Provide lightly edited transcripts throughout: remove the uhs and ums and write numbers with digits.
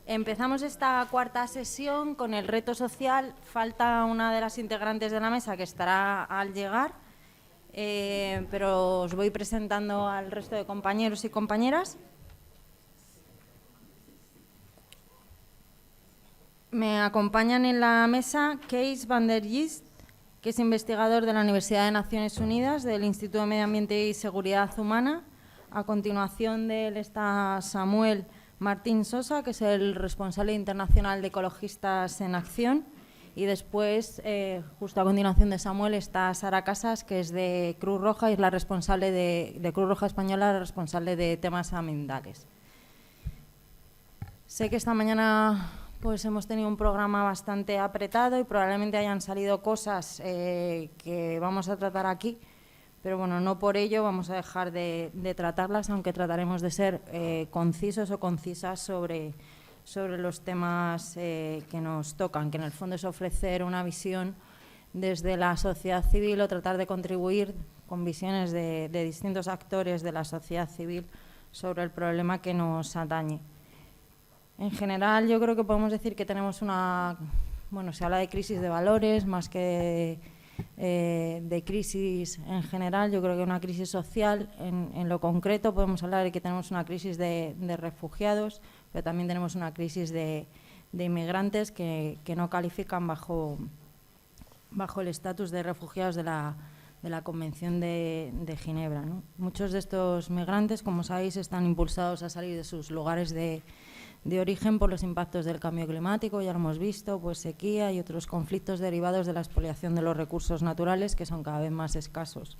Empezamos esta cuarta sesión con el reto social. Falta una de las integrantes de la mesa que estará al llegar, pero os voy presentando al resto de compañeros y compañeras. Me acompañan en la mesa Kees van der Gist, que es investigador de la Universidad de Naciones Unidas, del Instituto de Medio Ambiente y Seguridad Humana. A continuación de él está Samuel Martín Sosa, que es el responsable internacional de Ecologistas en Acción. Y después, justo a continuación de Samuel, está Sara Casas, que es de Cruz Roja y es la responsable de Cruz Roja Española, la responsable de temas ambientales. Sé que esta mañana pues hemos tenido un programa bastante apretado y probablemente hayan salido cosas que vamos a tratar aquí, pero bueno, no por ello vamos a dejar de tratarlas, aunque trataremos de ser concisos o concisas sobre los temas que nos tocan, que en el fondo es ofrecer una visión desde la sociedad civil o tratar de contribuir con visiones de distintos actores de la sociedad civil sobre el problema que nos atañe. En general, yo creo que podemos decir que tenemos una... Bueno, se habla de crisis de valores más que de crisis en general. Yo creo que una crisis social, en lo concreto, podemos hablar de que tenemos una crisis de refugiados, pero también tenemos una crisis de inmigrantes que no califican bajo el estatus de refugiados de la Convención de Ginebra, ¿no? Muchos de estos migrantes, como sabéis, están impulsados a salir de sus lugares de origen por los impactos del cambio climático, ya lo hemos visto, pues sequía y otros conflictos derivados de la expoliación de los recursos naturales, que son cada vez más escasos.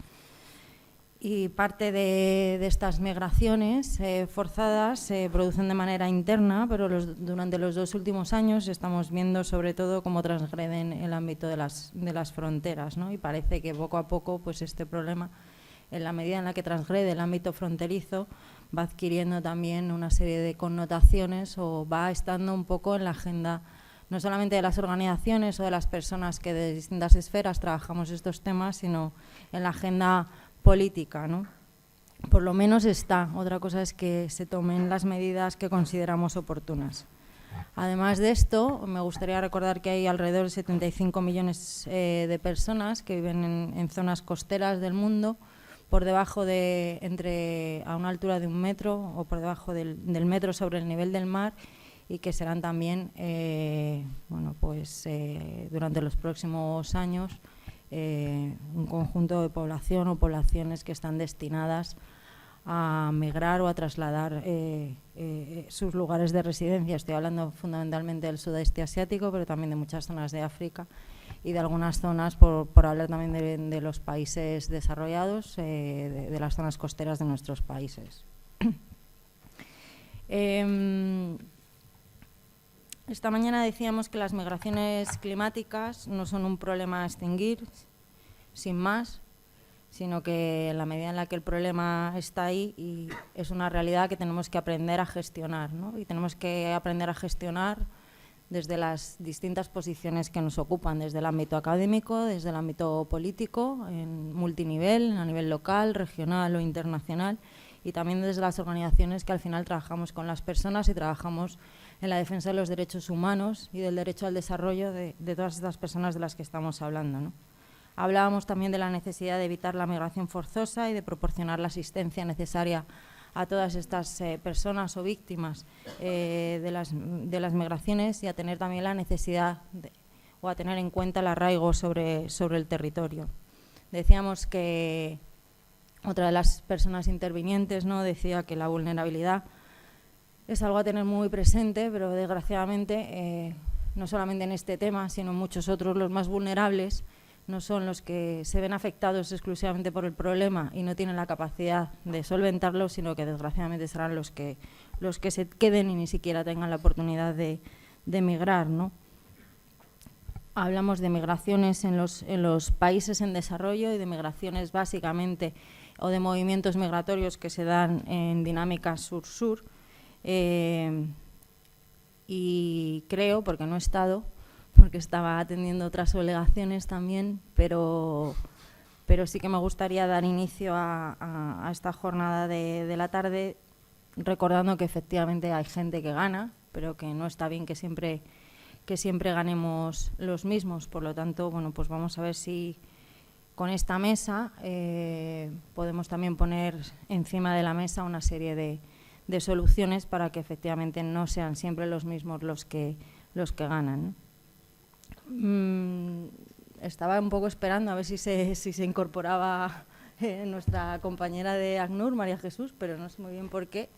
Y parte de estas migraciones forzadas se producen de manera interna, pero durante los 2 últimos años estamos viendo sobre todo cómo transgreden el ámbito de las fronteras, ¿no? Y parece que poco a poco pues este problema, en la medida en la que transgrede el ámbito fronterizo, va adquiriendo también una serie de connotaciones o va estando un poco en la agenda no solamente de las organizaciones o de las personas que de distintas esferas trabajamos estos temas, sino en la agenda política, ¿no? Por lo menos está. Otra cosa es que se tomen las medidas que consideramos oportunas. Además de esto, me gustaría recordar que hay alrededor de 75 millones de personas que viven en zonas costeras del mundo, por debajo a una altura de 1 metro o por debajo del metro sobre el nivel del mar, y que serán también, durante los próximos años, un conjunto de población o poblaciones que están destinadas a migrar o a trasladar sus lugares de residencia. Estoy hablando fundamentalmente del sudeste asiático, pero también de muchas zonas de África y de algunas zonas, por hablar también de los países desarrollados, de las zonas costeras de nuestros países. Esta mañana decíamos que las migraciones climáticas no son un problema a extinguir, sin más, sino que en la medida en la que el problema está ahí y es una realidad que tenemos que aprender a gestionar, ¿no? Y tenemos que aprender a gestionar desde las distintas posiciones que nos ocupan, desde el ámbito académico, desde el ámbito político, en multinivel, a nivel local, regional o internacional, y también desde las organizaciones que al final trabajamos con las personas y trabajamos en la defensa de los derechos humanos y del derecho al desarrollo de todas estas personas de las que estamos hablando, ¿no? Hablábamos también de la necesidad de evitar la migración forzosa y de proporcionar la asistencia necesaria a todas estas personas o víctimas de las migraciones, y a tener también la necesidad o a tener en cuenta el arraigo sobre el territorio. Decíamos que otra de las personas intervinientes, ¿no?, decía que la vulnerabilidad es algo a tener muy presente, pero desgraciadamente no solamente en este tema, sino en muchos otros, los más vulnerables no son los que se ven afectados exclusivamente por el problema y no tienen la capacidad de solventarlo, sino que desgraciadamente serán los que se queden y ni siquiera tengan la oportunidad de emigrar, ¿no? Hablamos de migraciones en los países en desarrollo y de migraciones básicamente o de movimientos migratorios que se dan en dinámica sur-sur, y creo, porque no he estado, porque estaba atendiendo otras obligaciones también, pero sí que me gustaría dar inicio a esta jornada de la tarde recordando que efectivamente hay gente que gana pero que no está bien que siempre ganemos los mismos. Por lo tanto, bueno, pues vamos a ver si con esta mesa podemos también poner encima de la mesa una serie de soluciones para que efectivamente no sean siempre los mismos los que ganan, ¿no? Estaba un poco esperando a ver si se incorporaba nuestra compañera de ACNUR, María Jesús, pero no sé muy bien por qué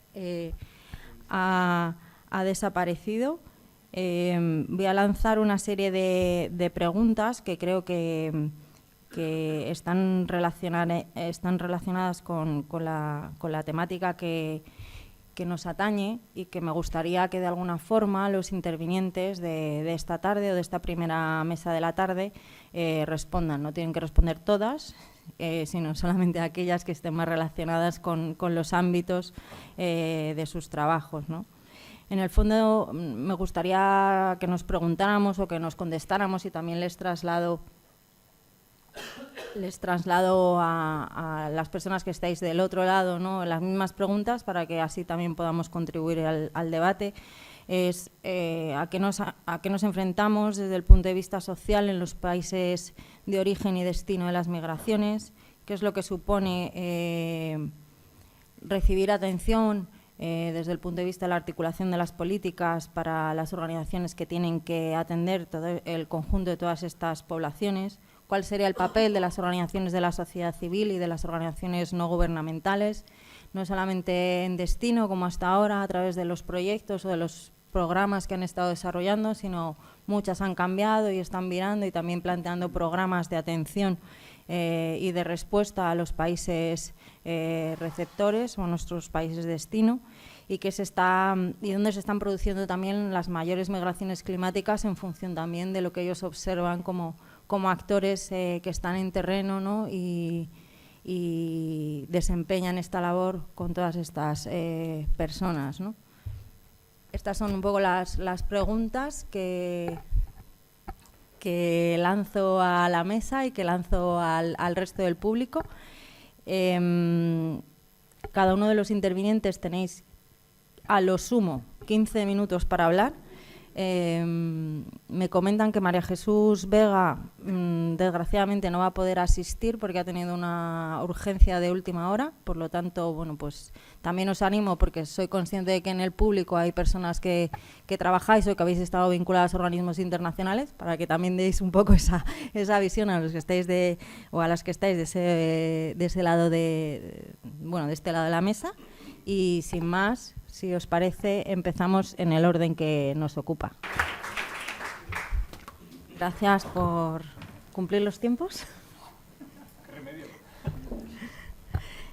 ha desaparecido. Voy a lanzar una serie de preguntas que creo que están relacionadas con la temática que nos atañe y que me gustaría que de alguna forma los intervinientes de esta tarde o de esta primera mesa de la tarde respondan. No tienen que responder todas, sino solamente aquellas que estén más relacionadas con los ámbitos de sus trabajos, ¿no? En el fondo, me gustaría que nos preguntáramos o que nos contestáramos, y también les traslado a las personas que estáis del otro lado, ¿no?, las mismas preguntas, para que así también podamos contribuir al debate. Es a qué nos enfrentamos desde el punto de vista social en los países de origen y destino de las migraciones, qué es lo que supone recibir atención desde el punto de vista de la articulación de las políticas para las organizaciones que tienen que atender todo el conjunto de todas estas poblaciones, cuál sería el papel de las organizaciones de la sociedad civil y de las organizaciones no gubernamentales, no solamente en destino, como hasta ahora, a través de los proyectos o de los programas que han estado desarrollando, sino muchas han cambiado y están virando y también planteando programas de atención y de respuesta a los países receptores o a nuestros países de destino, y donde se están produciendo también las mayores migraciones climáticas en función también de lo que ellos observan como actores que están en terreno, ¿no?, y desempeñan esta labor con todas estas personas, ¿no? Estas son un poco las preguntas que lanzo a la mesa y que lanzo al resto del público. Cada uno de los intervinientes tenéis a lo sumo 15 minutos para hablar. Me comentan que María Jesús Vega desgraciadamente no va a poder asistir porque ha tenido una urgencia de última hora. Por lo tanto, bueno, pues también os animo, porque soy consciente de que en el público hay personas que trabajáis o que habéis estado vinculadas a organismos internacionales, para que también deis un poco esa visión a los que estáis o a las que estáis de ese lado de este lado de la mesa. Y sin más, si os parece, empezamos en el orden que nos ocupa. Gracias por cumplir los tiempos.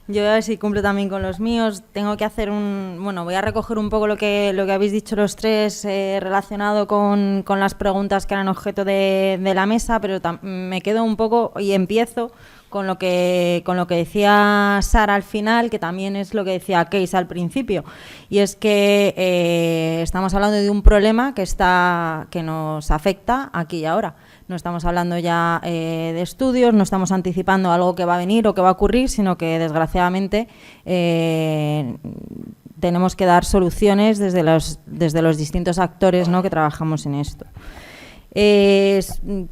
Yo voy a ver si cumplo también con los míos. Tengo que hacer voy a recoger un poco lo que habéis dicho los tres relacionado con las preguntas que eran objeto de la mesa, pero me quedo un poco y empiezo con lo que decía Sara al final, que también es lo que decía Keis al principio, y es que estamos hablando de un problema que nos afecta aquí y ahora. No estamos hablando ya de estudios, no estamos anticipando algo que va a venir o que va a ocurrir, sino que desgraciadamente tenemos que dar soluciones desde los distintos actores, ¿no?, que trabajamos en esto.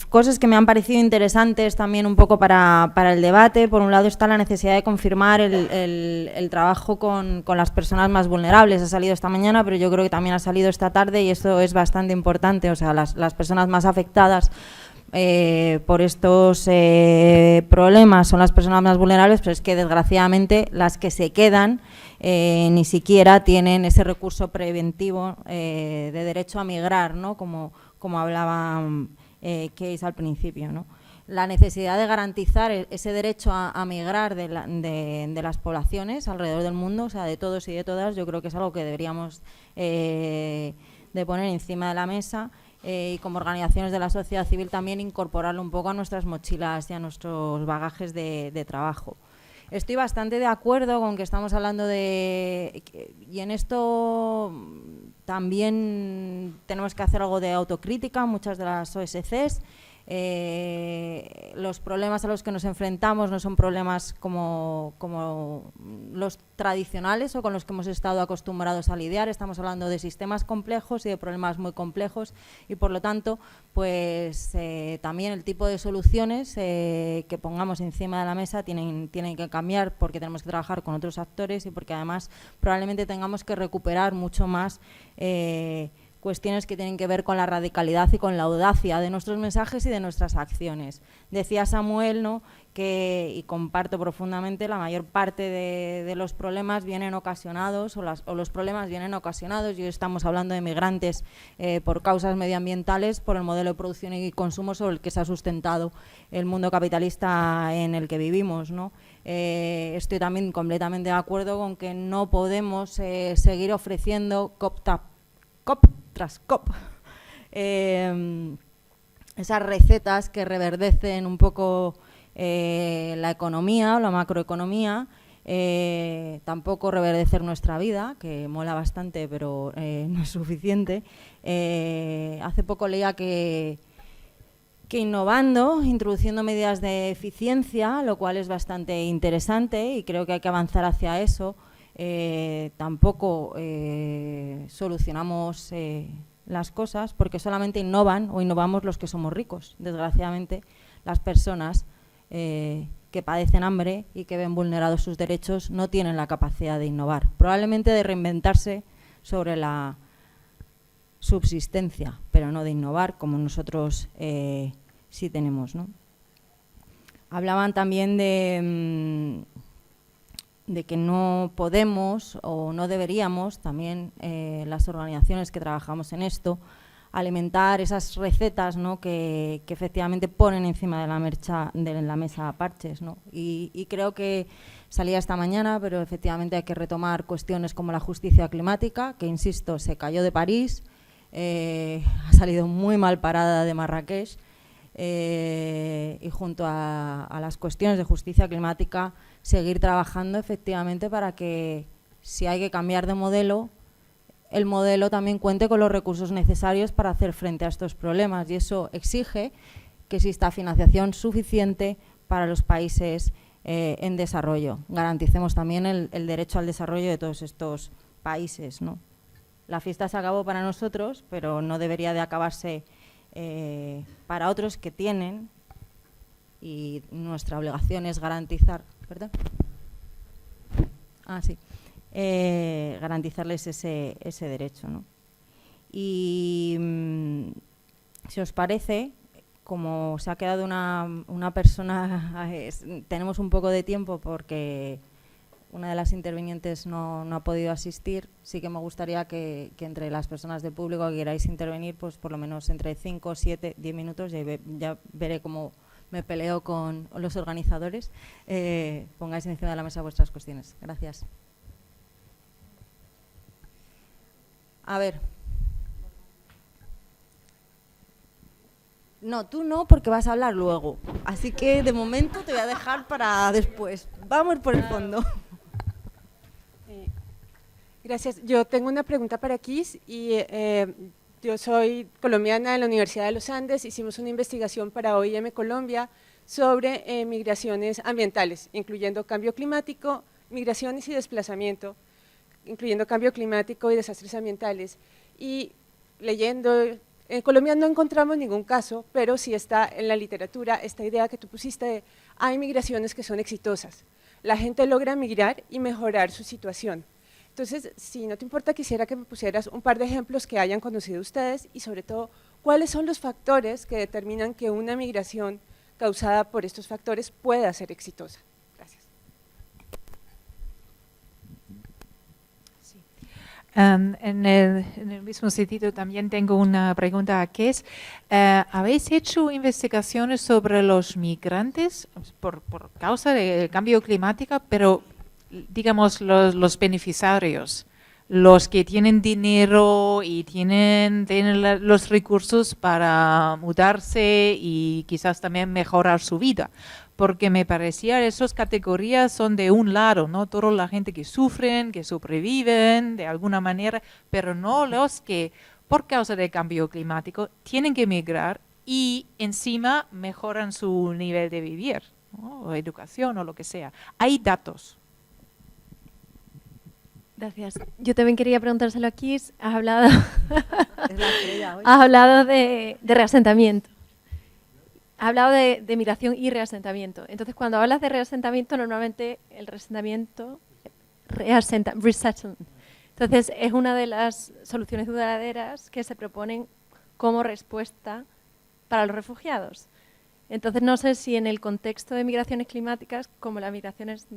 Cosas que me han parecido interesantes también un poco para el debate. Por un lado está la necesidad de confirmar el trabajo con las personas más vulnerables. Ha salido esta mañana, pero yo creo que también ha salido esta tarde, y eso es bastante importante. O sea, las personas más afectadas por estos problemas son las personas más vulnerables, pero es que desgraciadamente las que se quedan ni siquiera tienen ese recurso preventivo de derecho a migrar, ¿no?, como hablaba Keis al principio, ¿no? La necesidad de garantizar ese derecho a migrar de las poblaciones alrededor del mundo, o sea, de todos y de todas, yo creo que es algo que deberíamos de poner encima de la mesa, y como organizaciones de la sociedad civil también incorporarlo un poco a nuestras mochilas y a nuestros bagajes de trabajo. Estoy bastante de acuerdo con que estamos hablando y en esto también tenemos que hacer algo de autocrítica, muchas de las OSCs. los problemas a los que nos enfrentamos no son problemas como los tradicionales o con los que hemos estado acostumbrados a lidiar. Estamos hablando de sistemas complejos y de problemas muy complejos y, por lo tanto, pues también el tipo de soluciones que pongamos encima de la mesa tienen que cambiar, porque tenemos que trabajar con otros actores y porque además probablemente tengamos que recuperar mucho más cuestiones que tienen que ver con la radicalidad y con la audacia de nuestros mensajes y de nuestras acciones. Decía Samuel, ¿no?, y comparto profundamente, la mayor parte de los problemas vienen ocasionados, o los problemas vienen ocasionados, y hoy estamos hablando de migrantes por causas medioambientales, por el modelo de producción y consumo sobre el que se ha sustentado el mundo capitalista en el que vivimos, ¿no? Estoy también completamente de acuerdo con que no podemos seguir ofreciendo COP tras COP esas recetas que reverdecen un poco la economía o la macroeconomía, tampoco reverdecer nuestra vida, que mola bastante pero no es suficiente. Hace poco leía que innovando, introduciendo medidas de eficiencia, lo cual es bastante interesante y creo que hay que avanzar hacia eso, tampoco solucionamos las cosas, porque solamente innovamos los que somos ricos. Desgraciadamente, las personas que padecen hambre y que ven vulnerados sus derechos no tienen la capacidad de innovar, probablemente de reinventarse sobre la subsistencia, pero no de innovar como nosotros sí tenemos, ¿no? Hablaban también de que no podemos o no deberíamos, también las organizaciones que trabajamos en esto, alimentar esas recetas, ¿no?, que efectivamente ponen encima de la mesa parches, ¿no? Y creo que salía esta mañana, pero efectivamente hay que retomar cuestiones como la justicia climática, que, insisto, se cayó de París, ha salido muy mal parada de Marrakech, y junto a las cuestiones de justicia climática seguir trabajando efectivamente para que, si hay que cambiar de modelo, el modelo también cuente con los recursos necesarios para hacer frente a estos problemas, y eso exige que exista financiación suficiente para los países en desarrollo. Garanticemos también el derecho al desarrollo de todos estos países, ¿no? La fiesta se acabó para nosotros, pero no debería de acabarse para otros que tienen, y nuestra obligación es garantizar, ¿perdón? Sí. Garantizarles ese derecho, ¿no? Y si os parece, como se ha quedado una persona, tenemos un poco de tiempo porque una de las intervinientes no ha podido asistir. Sí que me gustaría que entre las personas del público que queráis intervenir, pues por lo menos entre 5, 7, 10 minutos, ya veré cómo me peleo con los organizadores, pongáis encima de la mesa vuestras cuestiones. Gracias. A ver. No, tú no, porque vas a hablar luego. Así que, de momento, te voy a dejar para después. Vamos por el fondo. Gracias. Yo tengo una pregunta para Kiss y yo soy colombiana de la Universidad de los Andes. Hicimos una investigación para OIM Colombia sobre migraciones ambientales, incluyendo cambio climático, migraciones y desplazamiento, incluyendo cambio climático y desastres ambientales. Y leyendo, en Colombia no encontramos ningún caso, pero sí está en la literatura esta idea que tú pusiste de hay migraciones que son exitosas. La gente logra migrar y mejorar su situación. Entonces, si no te importa, quisiera que me pusieras un par de ejemplos que hayan conocido ustedes y, sobre todo, cuáles son los factores que determinan que una migración causada por estos factores pueda ser exitosa. Gracias. Sí. En el mismo sentido también tengo una pregunta que es, ¿habéis hecho investigaciones sobre los migrantes por causa del cambio climático, pero digamos los beneficiarios, los que tienen dinero y tienen los recursos para mudarse y quizás también mejorar su vida? Porque me parecía esas categorías son de un lado, ¿no? Toda la gente que sufren, que sobreviven de alguna manera, pero no los que por causa del cambio climático tienen que emigrar y encima mejoran su nivel de vivir, ¿no? O educación o lo que sea. Hay datos. Gracias. Yo también quería preguntárselo a Kiss. Has hablado, Es la estrella hoy. has hablado de reasentamiento. Has hablado de migración y reasentamiento. Entonces, cuando hablas de reasentamiento, normalmente el reasentamiento, resettlement. Entonces, es una de las soluciones duraderas que se proponen como respuesta para los refugiados. Entonces, no sé si en el contexto de migraciones climáticas, como las migraciones,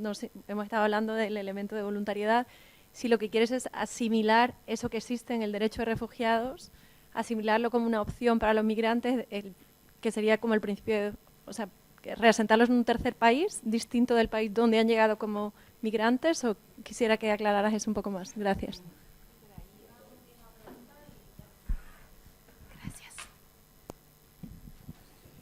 hemos estado hablando del elemento de voluntariedad, si lo que quieres es asimilar eso que existe en el derecho de refugiados, asimilarlo como una opción para los migrantes, que sería como el principio de, o sea, reasentarlos en un tercer país, distinto del país donde han llegado como migrantes, o quisiera que aclararas eso un poco más. Gracias.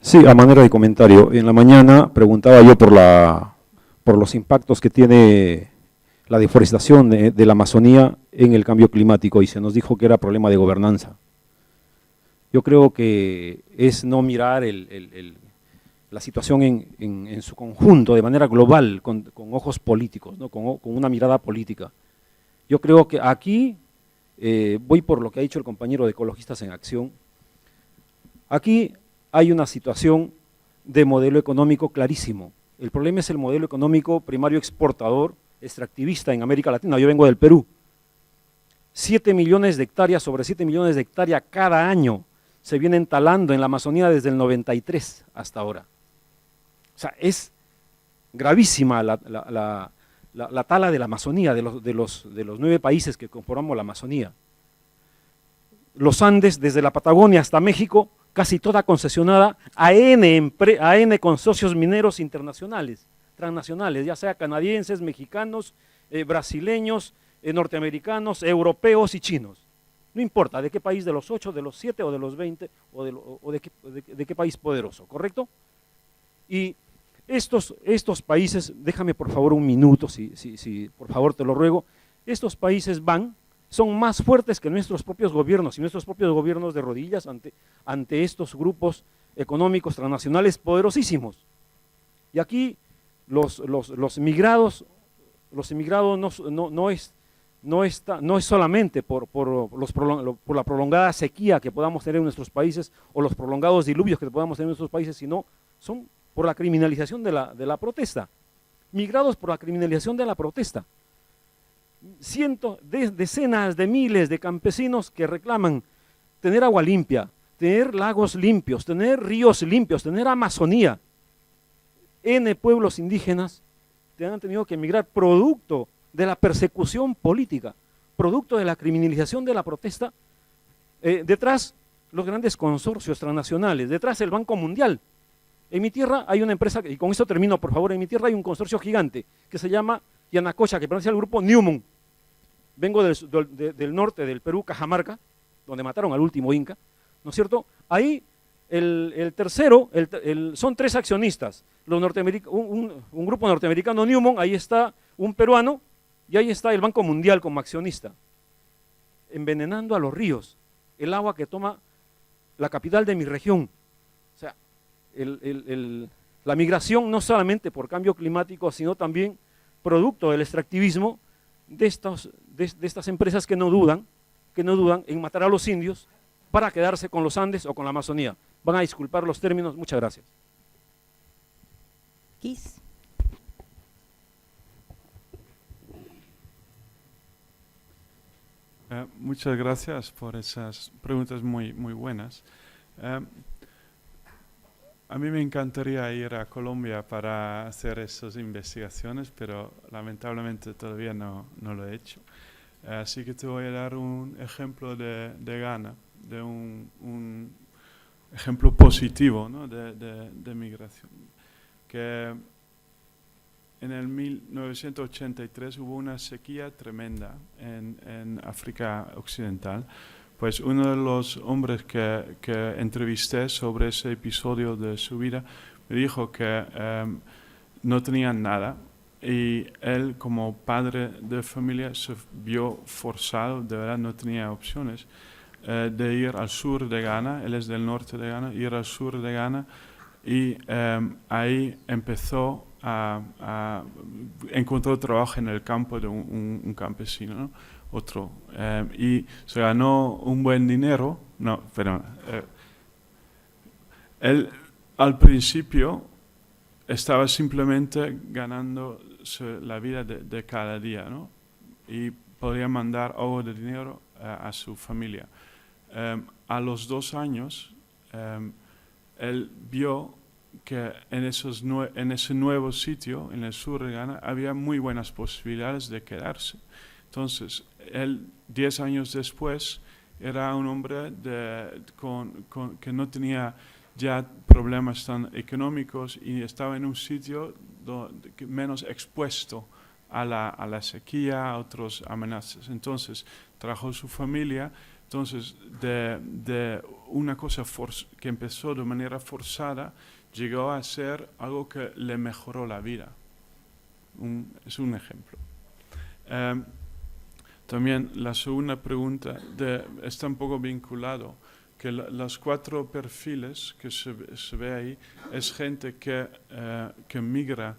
Sí, a manera de comentario. En la mañana preguntaba yo por los impactos que tiene la deforestación de la Amazonía en el cambio climático y se nos dijo que era problema de gobernanza. Yo creo que es no mirar la situación en su conjunto, de manera global, con ojos políticos, ¿no? con una mirada política. Yo creo que aquí, voy por lo que ha dicho el compañero de Ecologistas en Acción, aquí hay una situación de modelo económico clarísimo. El problema es el modelo económico primario exportador, extractivista en América Latina. Yo vengo del Perú. 7 millones de hectáreas, sobre 7 millones de hectáreas cada año se vienen talando en la Amazonía desde el 93 hasta ahora. O sea, es gravísima la tala de la Amazonía, de los 9 países que conformamos la Amazonía. Los Andes, desde la Patagonia hasta México, casi toda concesionada a N consorcios mineros internacionales, transnacionales, ya sea canadienses, mexicanos, brasileños, norteamericanos, europeos y chinos. No importa de qué país, de los 8, de los 7 o de los 20, o de qué país poderoso, ¿correcto? Y estos países, déjame por favor un minuto, si por favor te lo ruego, estos países son más fuertes que nuestros propios gobiernos, y nuestros propios gobiernos de rodillas ante estos grupos económicos transnacionales poderosísimos. Y aquí los emigrados no es solamente por la prolongada sequía que podamos tener en nuestros países, o los prolongados diluvios que podamos tener en nuestros países, sino son por la criminalización de la protesta, migrados por la criminalización de la protesta. Decenas de miles de campesinos que reclaman tener agua limpia, tener lagos limpios, tener ríos limpios, tener Amazonía. N pueblos indígenas han tenido que emigrar producto de la persecución política, producto de la criminalización de la protesta. Detrás los grandes consorcios transnacionales, detrás el Banco Mundial. En mi tierra hay una empresa, y con esto termino por favor, en mi tierra hay un consorcio gigante que se llama Yanacocha, que pertenece al grupo Newmont. Vengo del norte del Perú, Cajamarca, donde mataron al último Inca, ¿no es cierto? Ahí el tercero, son 3 accionistas, un grupo norteamericano Newmont, ahí está un peruano, y ahí está el Banco Mundial como accionista, envenenando a los ríos, el agua que toma la capital de mi región. O sea, la migración no solamente por cambio climático, sino también producto del extractivismo de estas empresas que no dudan en matar a los indios para quedarse con los Andes o con la Amazonía. Van a disculpar los términos, muchas gracias. Kiss. Muchas gracias por esas preguntas muy buenas. A mí me encantaría ir a Colombia para hacer esas investigaciones, pero lamentablemente todavía no lo he hecho. Así que te voy a dar un ejemplo de Ghana, de un ejemplo positivo, ¿no? de migración. Que en el 1983 hubo una sequía tremenda en África Occidental. Pues uno de los hombres que entrevisté sobre ese episodio de su vida me dijo que no tenían nada, y él como padre de familia se vio forzado, de verdad no tenía opciones, de ir al sur de Ghana, él es del norte de Ghana, ir al sur de Ghana y ahí empezó encontró trabajo en el campo de un campesino, ¿no? Otro, y se ganó un buen dinero, no, pero él al principio estaba simplemente ganando la vida de cada día, ¿no? Y podía mandar algo de dinero a su familia. A los 2 años, él vio que en ese nuevo sitio, en el sur de Ghana, había muy buenas posibilidades de quedarse. Entonces, él 10 años después era un hombre que no tenía ya problemas tan económicos y estaba en un sitio menos expuesto a la sequía, a otras amenazas. Entonces, trajo su familia. Entonces, de una cosa que empezó de manera forzada, llegó a ser algo que le mejoró la vida. Es un ejemplo. También la segunda pregunta está un poco vinculado, que los 4 perfiles que se ve ahí es gente que migra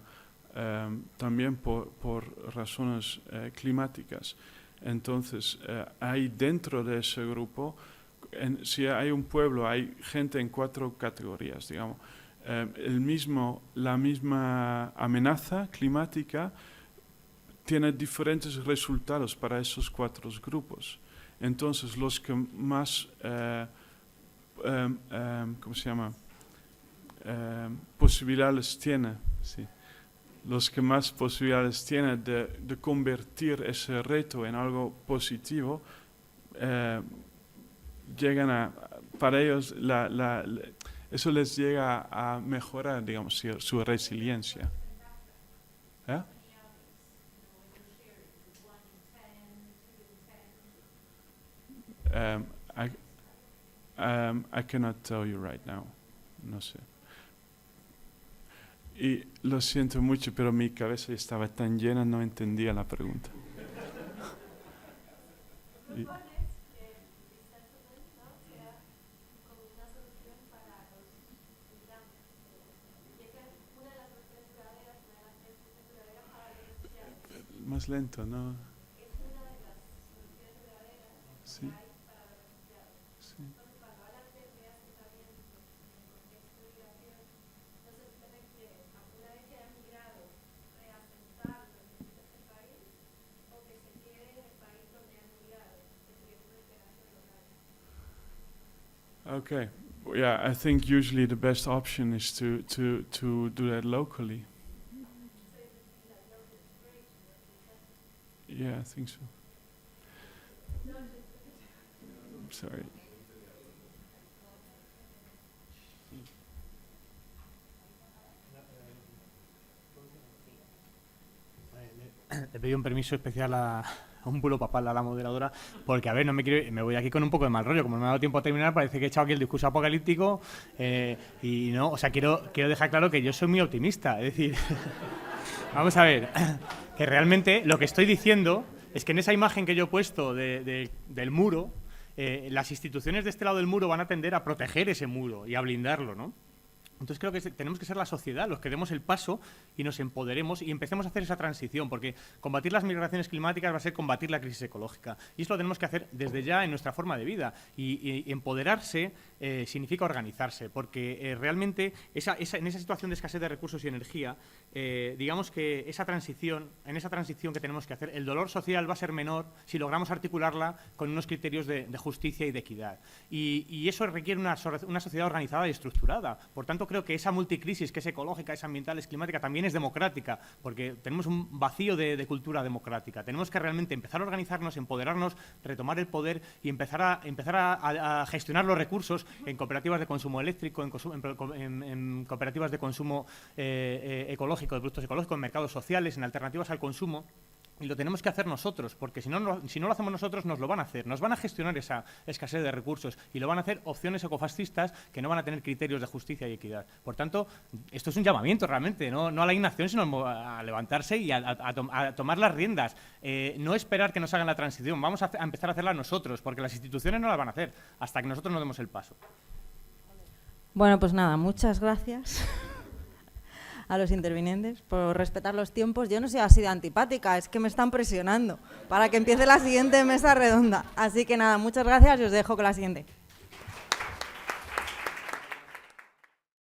también por razones climáticas. Entonces, hay dentro de ese grupo, si hay un pueblo, hay gente en 4 categorías, digamos. La misma amenaza climática tiene diferentes resultados para esos 4 grupos. Entonces, los que más, ¿cómo se llama? Posibilidades tienen, sí. Los que más posibilidades tienen de convertir ese reto en algo positivo, para ellos, eso les llega a mejorar, digamos, su resiliencia. ¿Eh? I cannot tell you right now. No sé. Y lo siento mucho, pero mi cabeza estaba tan llena, no entendía la pregunta. Más lento, ¿no? Sí. Sí. Okay. Yeah, I think usually the best option is to do that locally. Yeah, I think so. I'm sorry. Le pedí un permiso especial a un bulo papal a la moderadora, porque, a ver, me voy aquí con un poco de mal rollo. Como no me ha dado tiempo a terminar, parece que he echado aquí el discurso apocalíptico y no, o sea, quiero dejar claro que yo soy muy optimista. Es decir, vamos a ver, que realmente lo que estoy diciendo es que en esa imagen que yo he puesto del muro, las instituciones de este lado del muro van a tender a proteger ese muro y a blindarlo, ¿no? Entonces creo que tenemos que ser la sociedad los que demos el paso y nos empoderemos y empecemos a hacer esa transición, porque combatir las migraciones climáticas va a ser combatir la crisis ecológica. Y eso lo tenemos que hacer desde ya en nuestra forma de vida. Y empoderarse significa organizarse, porque realmente en esa situación de escasez de recursos y energía, digamos que en esa transición que tenemos que hacer, el dolor social va a ser menor si logramos articularla con unos criterios de justicia y de equidad. Y eso requiere una sociedad organizada y estructurada. Por tanto, creo que esa multicrisis, que es ecológica, es ambiental, es climática, también es democrática, porque tenemos un vacío de cultura democrática. Tenemos que realmente empezar a organizarnos, empoderarnos, retomar el poder y empezar a gestionar los recursos en cooperativas de consumo eléctrico, en cooperativas de consumo ecológico, de productos ecológicos, en mercados sociales, en alternativas al consumo. Y lo tenemos que hacer nosotros, porque si no lo hacemos nosotros, nos lo van a hacer. Nos van a gestionar esa escasez de recursos y lo van a hacer opciones ecofascistas que no van a tener criterios de justicia y equidad. Por tanto, esto es un llamamiento realmente, no a la inacción, sino a levantarse y a tomar las riendas. No esperar que nos hagan la transición, vamos a empezar a hacerla nosotros, porque las instituciones no la van a hacer hasta que nosotros no demos el paso. Bueno, pues nada, muchas gracias a los intervinientes por respetar los tiempos. Yo no soy así de antipática, es que me están presionando para que empiece la siguiente mesa redonda. Así que nada, muchas gracias y os dejo con la siguiente.